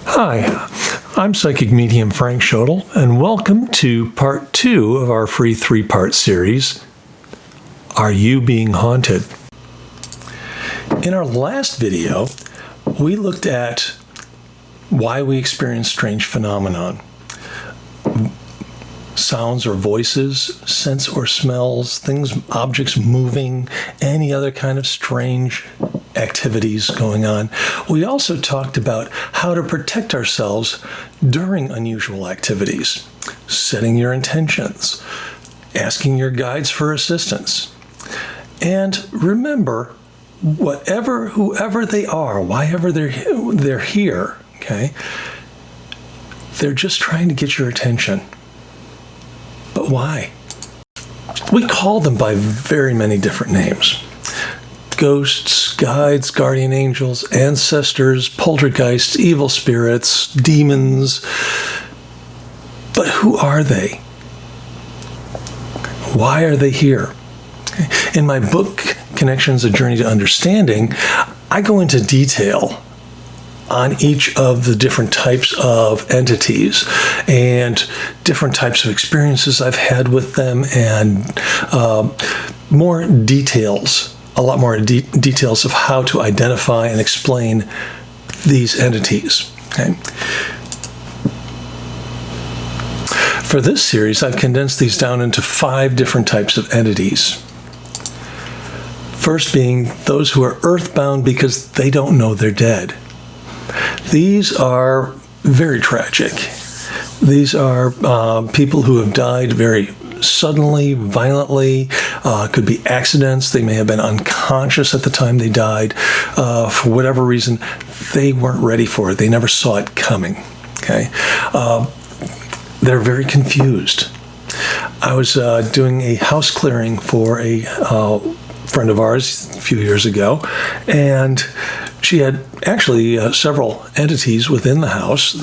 Hi, I'm Psychic Medium Frank Schodel, and welcome to part 2 of our free 3-part series, Are You Being Haunted? In our last video, we looked at why we experience strange phenomenon. Sounds or voices, scents or smells, things, objects moving, any other kind of strange activities going on. We also talked about how to protect ourselves during unusual activities, setting your intentions, asking your guides for assistance. And remember, whoever they are, whyever they're here, okay, they're just trying to get your attention. But why? We call them by very many different names. Ghosts, guides, guardian angels, ancestors, poltergeists, evil spirits, demons. But who are they? Why are they here? In my book, Connections: A Journey to Understanding, I go into detail on each of the different types of entities and different types of experiences I've had with them, and more details, a lot more details of how to identify and explain these entities. Okay. For this series, I've condensed these down into 5 different types of entities. First being those who are earthbound because they don't know they're dead. These are very tragic. These are people who have died very suddenly, violently. Could be accidents. They may have been unconscious at the time they died. For whatever reason, they weren't ready for it. They never saw it coming. Okay, they're very confused. I was doing a house clearing for a friend of ours a few years ago, and she had actually several entities within the house,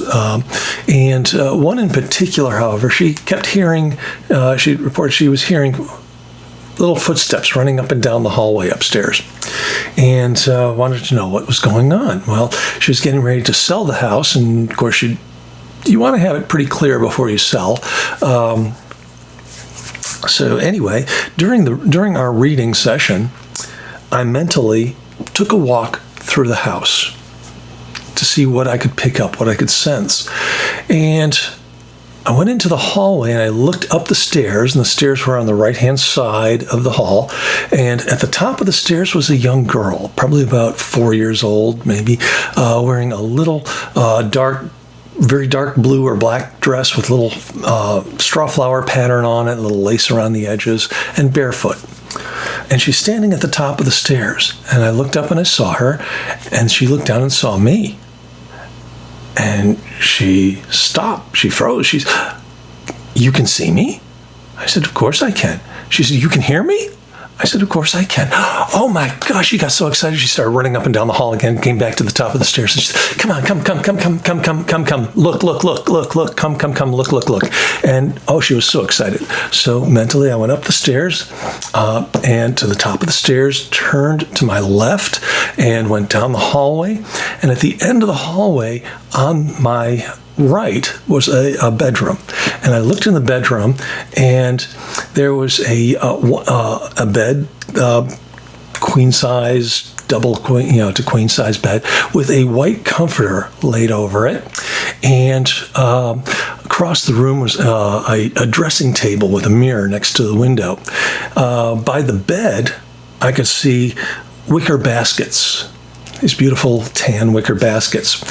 and one in particular, however, she kept hearing, she reported she was hearing little footsteps running up and down the hallway upstairs, and wanted to know what was going on. Well, she was getting ready to sell the house, and of course you want to have it pretty clear before you sell. So anyway, during our reading session, I mentally took a walk through the house to see what I could pick up, what I could sense. And I went into the hallway and I looked up the stairs, and the stairs were on the right-hand side of the hall. And at the top of the stairs was a young girl, probably about 4 years old, maybe, wearing a little very dark blue or black dress with little straw flower pattern on it, a little lace around the edges, and barefoot. And she's standing at the top of the stairs. And I looked up and I saw her, and she looked down and saw me. And she stopped. She froze. "You can see me?" I said, "Of course I can." She said, "You can hear me?" I said, "Of course I can." Oh my gosh, she got so excited. She started running up and down the hall again, came back to the top of the stairs, and she said, "Come on, come, look, look. And she was so excited. So mentally, I went up the stairs and to the top of the stairs, turned to my left, and went down the hallway. And at the end of the hallway, on my right was a bedroom, and I looked in the bedroom, and there was a bed, queen size, double queen, to queen size bed, with a white comforter laid over it, and across the room was a dressing table with a mirror next to the window. By the bed, I could see wicker baskets. These beautiful tan wicker baskets.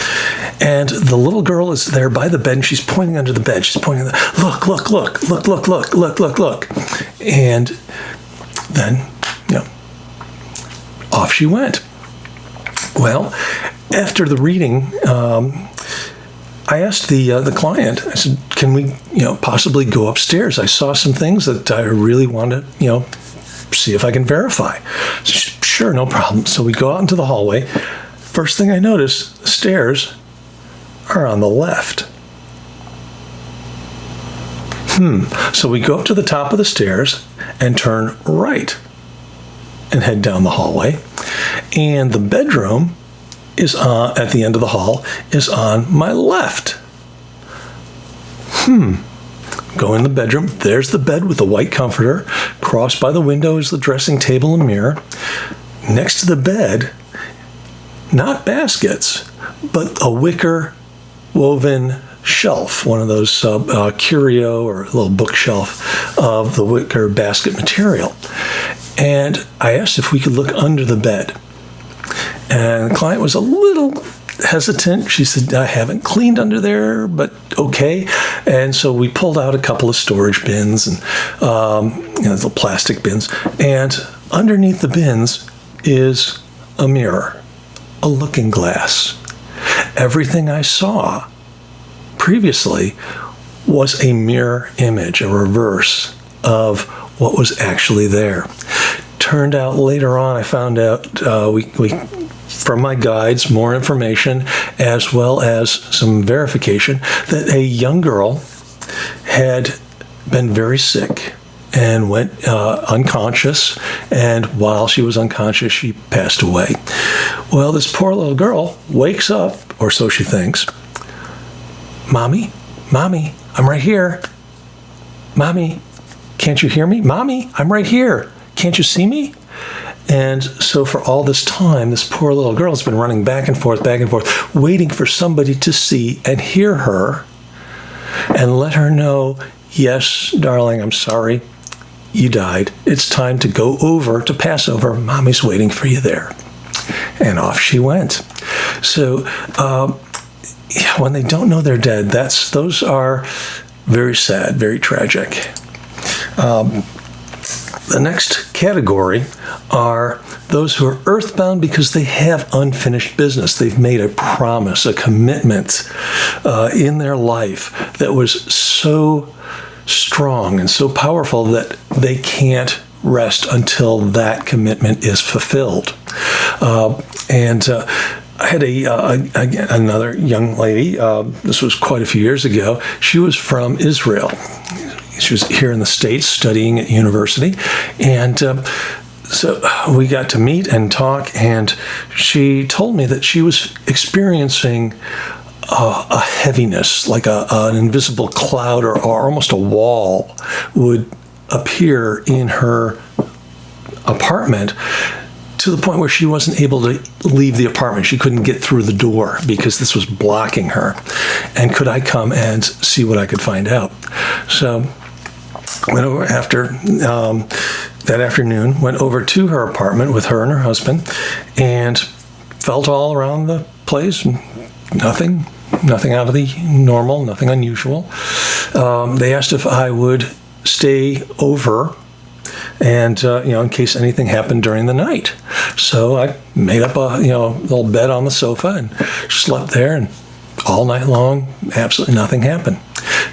And the little girl is there by the bed, and she's pointing under the bed. She's pointing, look. And then, off she went. Well, after the reading, I asked the client, I said, "Can we, possibly go upstairs? I saw some things that I really want to, see if I can verify." So she said, "Sure, no problem." So we go out into the hallway. First thing I notice, the stairs are on the left. So we go up to the top of the stairs and turn right and head down the hallway. And the bedroom is at the end of the hall is on my left. Go in the bedroom. There's the bed with the white comforter. Crossed by the window is the dressing table and mirror. Next to the bed, not baskets, but a wicker woven shelf, one of those curio or little bookshelf of the wicker basket material. And I asked if we could look under the bed. And the client was a little hesitant. She said, I haven't cleaned under there, but okay. And so we pulled out a couple of storage bins and little plastic bins. And underneath the bins is a mirror, a looking glass. Everything I saw previously was a mirror image, a reverse of what was actually there. Turned out later on, I found out we from my guides, more information, as well as some verification, that a young girl had been very sick and went unconscious, and while she was unconscious, she passed away. Well, this poor little girl wakes up, or so she thinks. Mommy, I'm right here. Mommy, can't you hear me? Mommy, I'm right here. Can't you see me? And so for all this time, this poor little girl has been running back and forth, waiting for somebody to see and hear her and let her know, yes, darling, I'm sorry, you died. It's time to go over to Passover. Mommy's waiting for you there. And off she went. So when they don't know they're dead, those are very sad, very tragic. The next category are those who are earthbound because they have unfinished business. They've made a promise, a commitment in their life that was so strong and so powerful that they can't rest until that commitment is fulfilled. I had another young lady, this was quite a few years ago. She was from Israel. She was here in the States studying at university. And so we got to meet and talk, and she told me that she was experiencing a heaviness, like an invisible cloud or almost a wall would appear in her apartment, to the point where she wasn't able to leave the apartment. She couldn't get through the door because this was blocking her. And could I come and see what I could find out? So went over after that afternoon, went over to her apartment with her and her husband, and felt all around the place. Nothing out of the normal, nothing unusual. They asked if I would stay over and in case anything happened during the night. So I made up a little bed on the sofa and slept there, and all night long, absolutely nothing happened.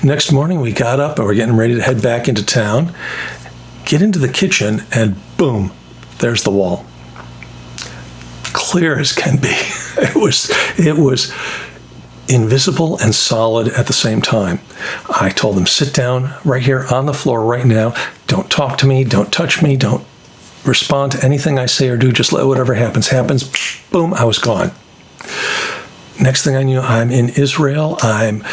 Next morning, we got up and we're getting ready to head back into town, get into the kitchen, and boom, there's the wall. Clear as can be. It was invisible and solid at the same time. I told them, sit down right here on the floor right now. Don't talk to me. Don't touch me. Don't respond to anything I say or do. Just let whatever happens. Boom, I was gone. Next thing I knew, I'm in Israel. I'm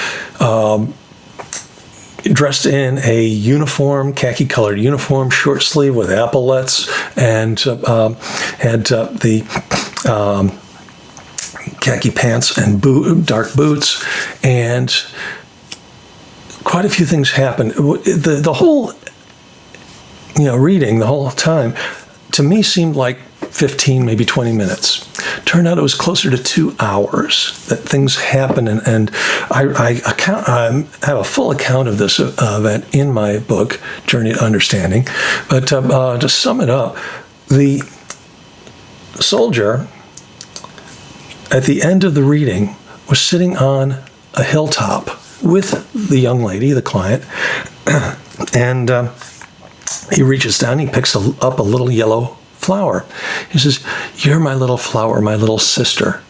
dressed in a uniform, khaki-colored uniform, short sleeve with epaulettes, and had the khaki pants and dark boots, and quite a few things happened. The whole, reading the whole time, to me seemed like 15, maybe 20 minutes. Turned out it was closer to 2 hours that things happened, and I have a full account of this event in my book, Journey to Understanding. But to sum it up, the soldier at the end of the reading was sitting on a hilltop with the young lady, the client, and he reaches down, he picks up a little yellow flower. He says, "You're my little flower, my little sister.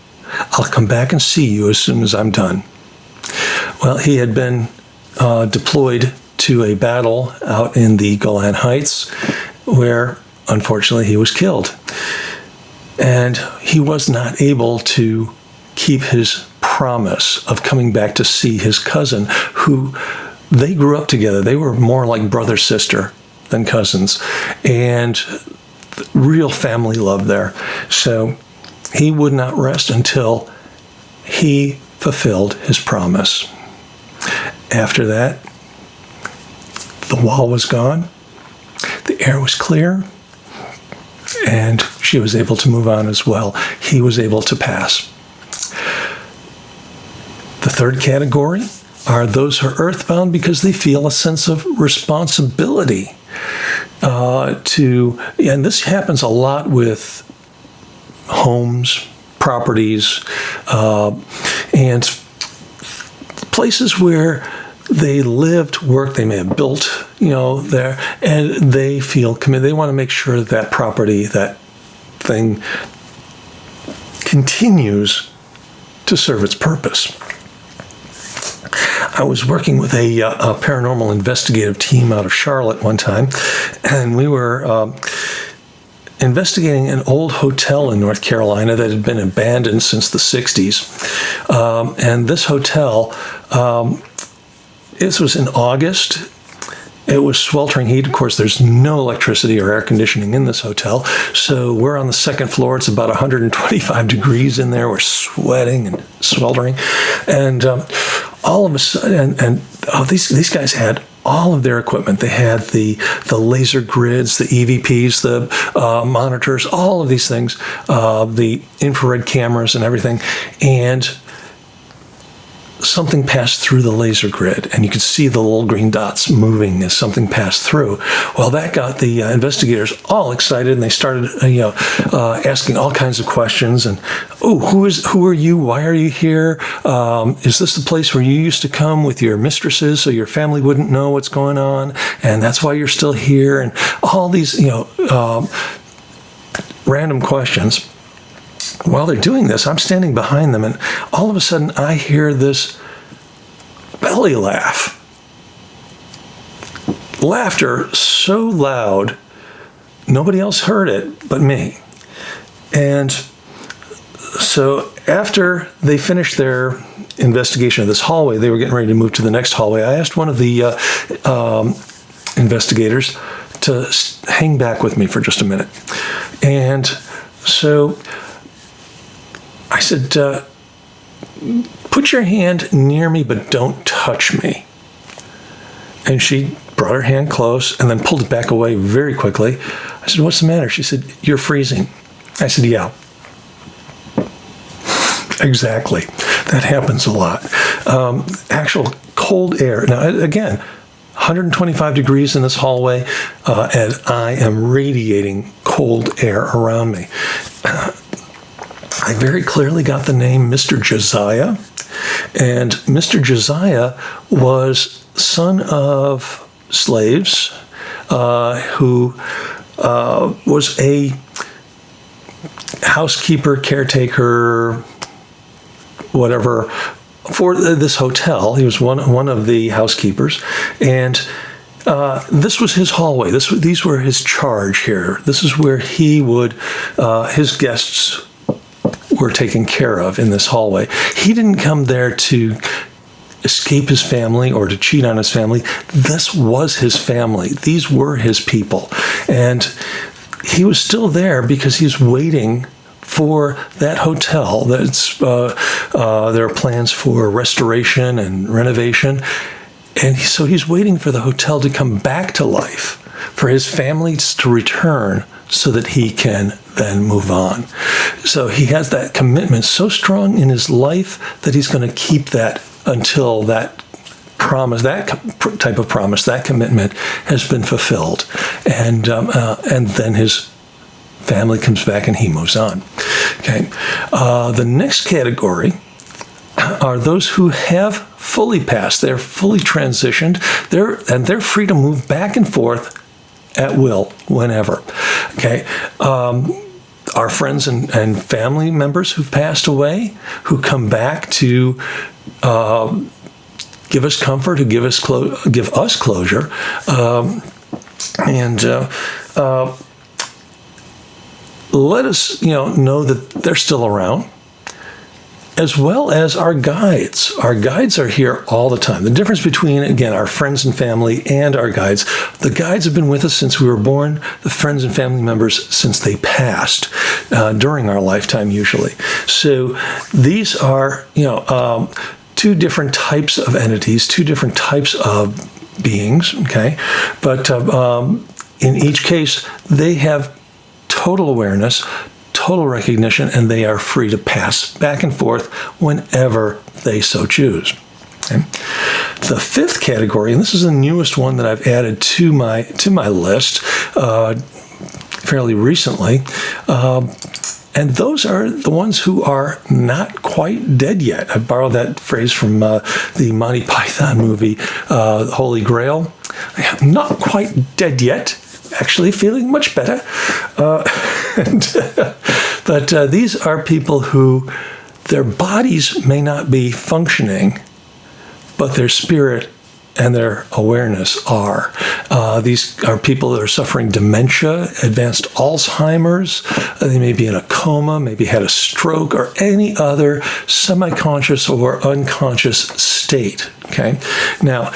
I'll come back and see you as soon as I'm done." Well, he had been deployed to a battle out in the Golan Heights, where unfortunately he was killed. And he was not able to keep his promise of coming back to see his cousin, who they grew up together. They were more like brother-sister than cousins, and real family love there. So he would not rest until he fulfilled his promise. After that, the wall was gone, the air was clear, and she was able to move on as well. He was able to pass. The third category are those who are earthbound because they feel a sense of responsibility and this happens a lot with homes, properties, and places where they lived, worked, they may have built, there, and they feel committed. They want to make sure that that property, that thing, continues to serve its purpose. I was working with a paranormal investigative team out of Charlotte one time, and we were investigating an old hotel in North Carolina that had been abandoned since the 60s. And this hotel, this was in August. It was sweltering heat. Of course, there's no electricity or air conditioning in this hotel. So we're on the second floor. It's about 125 degrees in there. We're sweating and sweltering. And all of a sudden, these guys had all of their equipment. They had the laser grids, the EVPs, the monitors, all of these things, the infrared cameras and everything. And something passed through the laser grid, and you could see the little green dots moving as something passed through. Well, that got the investigators all excited, and they started, asking all kinds of questions. And, who are you? Why are you here? Is this the place where you used to come with your mistresses so your family wouldn't know what's going on? And that's why you're still here? And all these, random questions. While they're doing this, I'm standing behind them, and all of a sudden I hear this belly laugh. Laughter so loud, nobody else heard it but me. And so after they finished their investigation of this hallway, they were getting ready to move to the next hallway. I asked one of the investigators to hang back with me for just a minute. And so I said, put your hand near me, but don't touch me. And she brought her hand close and then pulled it back away very quickly. I said, what's the matter? She said, you're freezing. I said, yeah. Exactly. That happens a lot. Actual cold air. Now, again, 125 degrees in this hallway, and I am radiating cold air around me. I very clearly got the name Mr. Josiah, and Mr. Josiah was son of slaves who was a housekeeper, caretaker, whatever, for this hotel. He was one of the housekeepers, and this was his hallway. These were his charge here. This is where he would, his guests were taken care of in this hallway. He didn't come there to escape his family or to cheat on his family. This was his family. These were his people. And he was still there because he's waiting for that hotel. There are plans for restoration and renovation. And so he's waiting for the hotel to come back to life, for his family to return so that he can then move on. So he has that commitment so strong in his life that he's going to keep that until that promise, that type of promise, that commitment has been fulfilled. And then his family comes back and he moves on. Okay. The next category are those who have fully passed. They're fully transitioned. They're free to move back and forth at will, whenever. Okay. Our friends and family members who've passed away, who come back to give us comfort, to give us closure, let us, know that they're still around, as well as our guides. Our guides are here all the time. The difference between, again, our friends and family and our guides, the guides have been with us since we were born, the friends and family members since they passed, during our lifetime usually. So these are, two different types of entities, two different types of beings, okay? But in each case, they have total awareness, total recognition, and they are free to pass back and forth whenever they so choose. Okay? The fifth category, and this is the newest one that I've added to my list fairly recently, and those are the ones who are not quite dead yet. I borrowed that phrase from the Monty Python movie, Holy Grail. I'm not quite dead yet. Actually feeling much better. But these are people who their bodies may not be functioning, but their spirit and their awareness are. These are people that are suffering dementia, advanced Alzheimer's. They may be in a coma, maybe had a stroke, or any other semi-conscious or unconscious state. Okay. Now,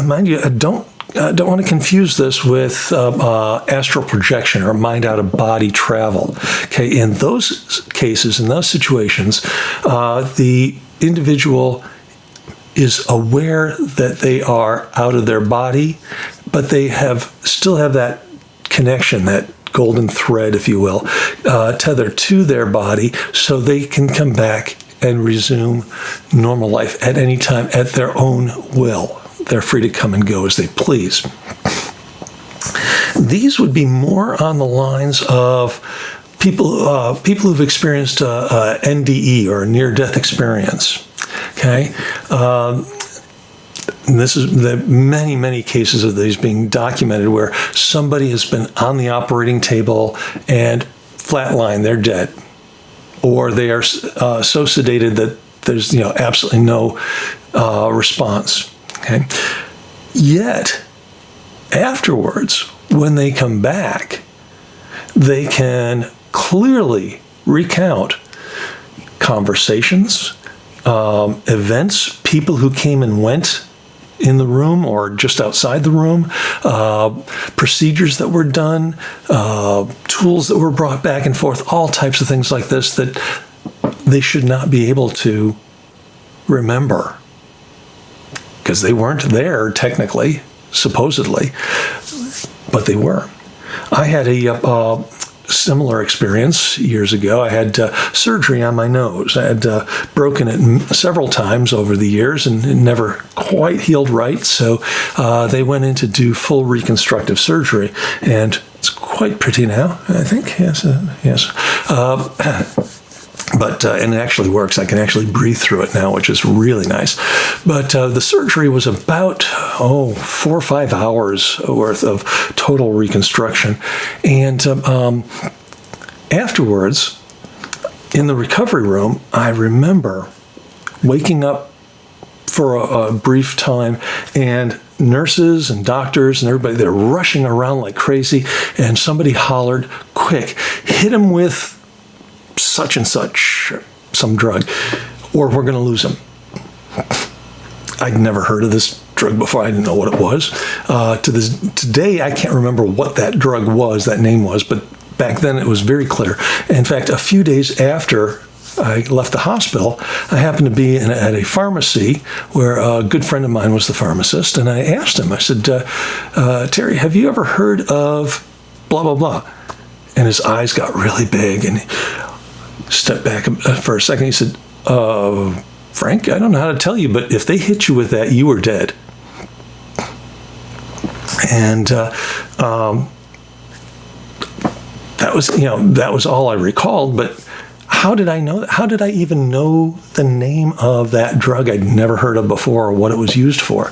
mind you, don't want to confuse this with astral projection or mind out of body travel. Okay, in those cases, in those situations, the individual is aware that they are out of their body, but they still have that connection, that golden thread, if you will, tethered to their body, so they can come back and resume normal life at any time at their own will. They're free to come and go as they please. These would be more on the lines of people who've experienced NDE, or near-death experience. Okay, and this is the many cases of these being documented where somebody has been on the operating table and flatline, they're dead, or they are so sedated that there's absolutely no response. Okay. Yet, afterwards, when they come back, they can clearly recount conversations, events, people who came and went in the room or just outside the room, procedures that were done, tools that were brought back and forth, all types of things like this that they should not be able to remember, because they weren't there technically, supposedly, but they were. I had a similar experience years ago. I had surgery on my nose. I had broken it several times over the years, and it never quite healed right, so they went in to do full reconstructive surgery, and it's quite pretty now, I think. Yes. But and it actually works. I can actually breathe through it now, which is really nice. But the surgery was about 4 or 5 hours worth of total reconstruction, and afterwards, in the recovery room, I remember waking up for a brief time, and nurses and doctors and everybody, they're rushing around like crazy, and somebody hollered, "Quick, hit him with such and such, some drug, or we're going to lose him." I'd never heard of this drug before. I didn't know what it was. Today, I can't remember what that drug was, that name was, but back then it was very clear. In fact, a few days after I left the hospital, I happened to be at a pharmacy where a good friend of mine was the pharmacist, and I asked him, I said, "Terry, have you ever heard of blah, blah, blah?" And his eyes got really big, and stepped back for a second. He said, "Frank, I don't know how to tell you, but if they hit you with that, you were dead." And that was all I recalled. But how did I know that? How did I even know the name of that drug I'd never heard of before, or what it was used for?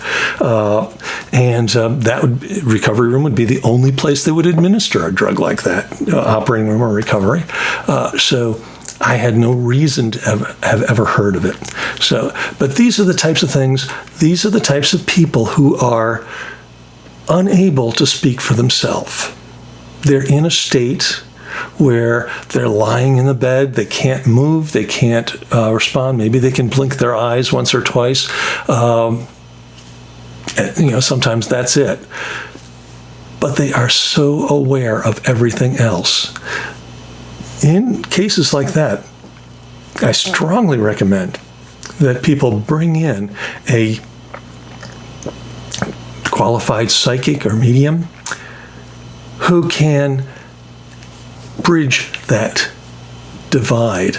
Recovery room would be the only place they would administer a drug like that, operating room or recovery. So I had no reason to have ever heard of it. But these are the types of things, these are the types of people who are unable to speak for themselves. They're in a state where they're lying in the bed, they can't move, they can't respond. Maybe they can blink their eyes once or twice. Sometimes that's it. But they are so aware of everything else. In cases like that, I strongly recommend that people bring in a qualified psychic or medium who can bridge that divide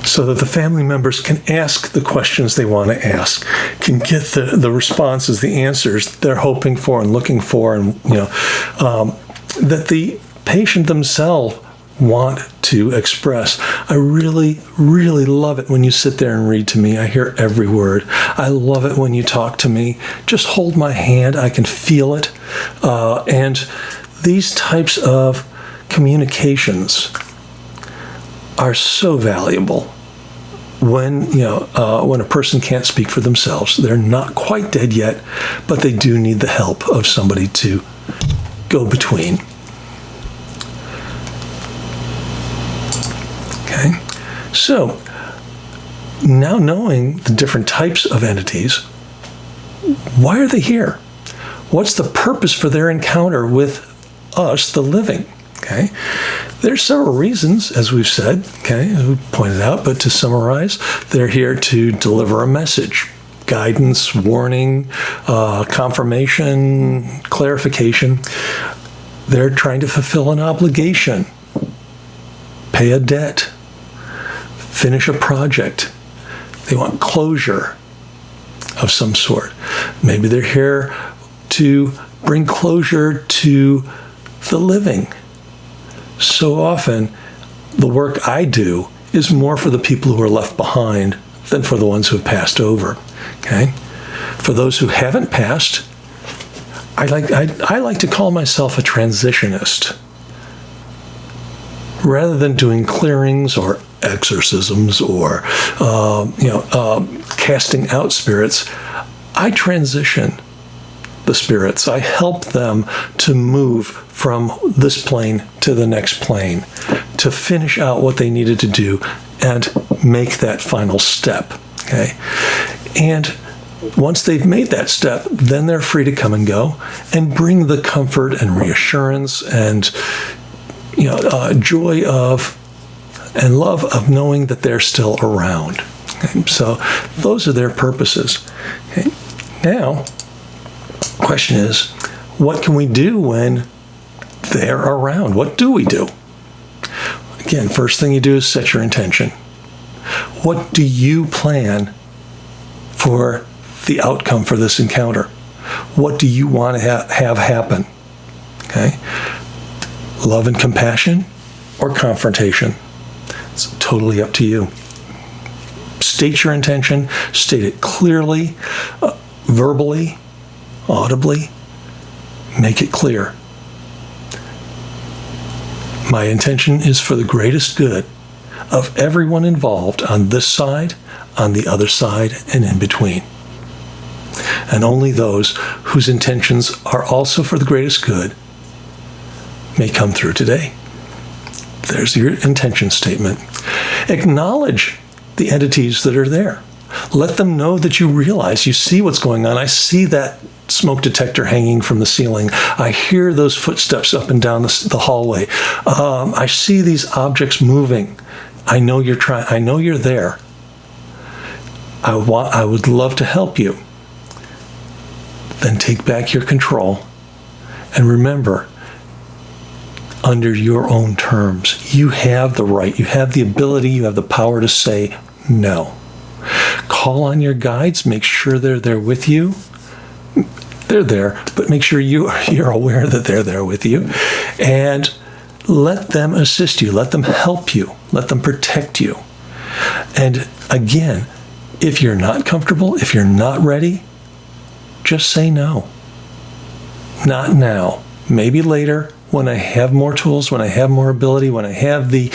so that the family members can ask the questions they want to ask, can get the responses, the answers they're hoping for and looking for, and that the patient themselves want to express. I really, really love it when you sit there and read to me. I hear every word. I love it when you talk to me. Just hold my hand. I can feel it. And these types of communications are so valuable when a person can't speak for themselves. They're not quite dead yet, but they do need the help of somebody to go between. Okay, so now knowing the different types of entities, why are they here? What's the purpose for their encounter with us, the living? Okay, there's several reasons, as we've said, as we pointed out, but to summarize, they're here to deliver a message, guidance, warning, confirmation, clarification. They're trying to fulfill an obligation, pay a debt, finish a project. They want closure of some sort. Maybe they're here to bring closure to the living. So often, the work I do is more for the people who are left behind than for the ones who have passed over. Okay? For those who haven't passed, I like to call myself a transitionist. Rather than doing clearings or exorcisms or casting out spirits, I transition the spirits. I help them to move from this plane to the next plane, to finish out what they needed to do and make that final step. Okay? And once they've made that step, then they're free to come and go and bring the comfort and reassurance and joy of and love of knowing that they're still around. Okay? So those are their purposes. Okay? Now, the question is, what can we do when they're around? What do we do? Again, first thing you do is set your intention. What do you plan for the outcome for this encounter? What do you want to have happen? Okay? Love and compassion or confrontation? It's totally up to you. State your intention, state it clearly, verbally, audibly, make it clear. My intention is for the greatest good of everyone involved on this side, on the other side, and in between. And only those whose intentions are also for the greatest good may come through today. There's your intention statement. Acknowledge the entities that are there. Let them know that you realize, you see what's going on. I see that smoke detector hanging from the ceiling. I hear those footsteps up and down the hallway. I see these objects moving. I know you're trying. I know you're there. I would love to help you. Then take back your control and remember, under your own terms, you have the right, you have the ability, you have the power to say no. Call on your guides, make sure they're there with you. They're there, but make sure you're aware that they're there with you. And let them assist you, let them help you, let them protect you. And again, if you're not comfortable, if you're not ready, just say no. Not now. Maybe later, when I have more tools, when I have more ability, when I have the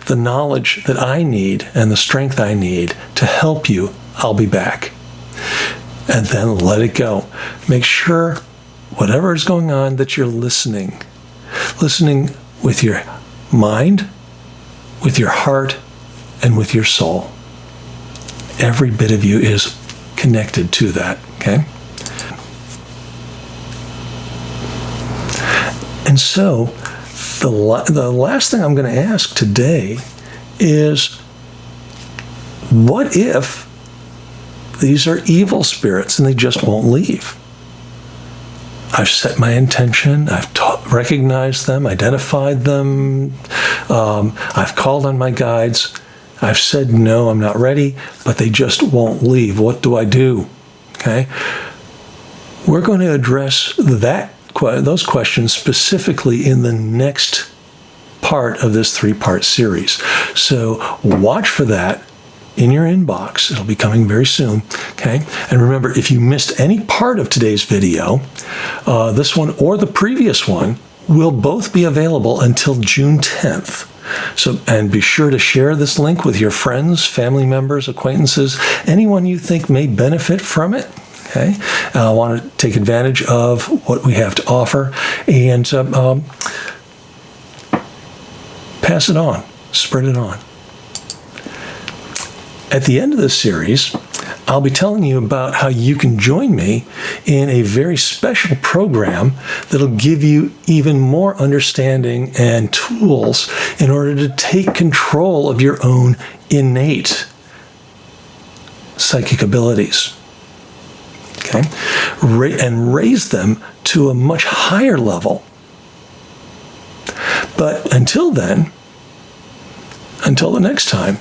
knowledge that I need and the strength I need to help you, I'll be back. And then let it go. Make sure, whatever is going on, that you're listening. listening with your mind, with your heart, and with your soul. Every bit of you is connected to that, okay? And so, the last thing I'm going to ask today is, what if these are evil spirits and they just won't leave? I've set my intention, I've recognized them, identified them, I've called on my guides, I've said, no, I'm not ready, but they just won't leave. What do I do? Okay? We're going to address those questions specifically in the next part of this 3-part series. So watch for that in your inbox. It'll be coming very soon. Okay? And remember, if you missed any part of today's video, this one or the previous one will both be available until June 10th. So, and be sure to share this link with your friends, family members, acquaintances, anyone you think may benefit from it. Okay, I want to take advantage of what we have to offer and pass it on, spread it on. At the end of this series, I'll be telling you about how you can join me in a very special program that'll give you even more understanding and tools in order to take control of your own innate psychic abilities. Okay? And raise them to a much higher level. But until then, until the next time,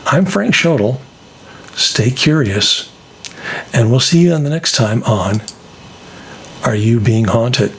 I'm Frank Schodel. Stay curious, and we'll see you on the next time on Are You Being Haunted?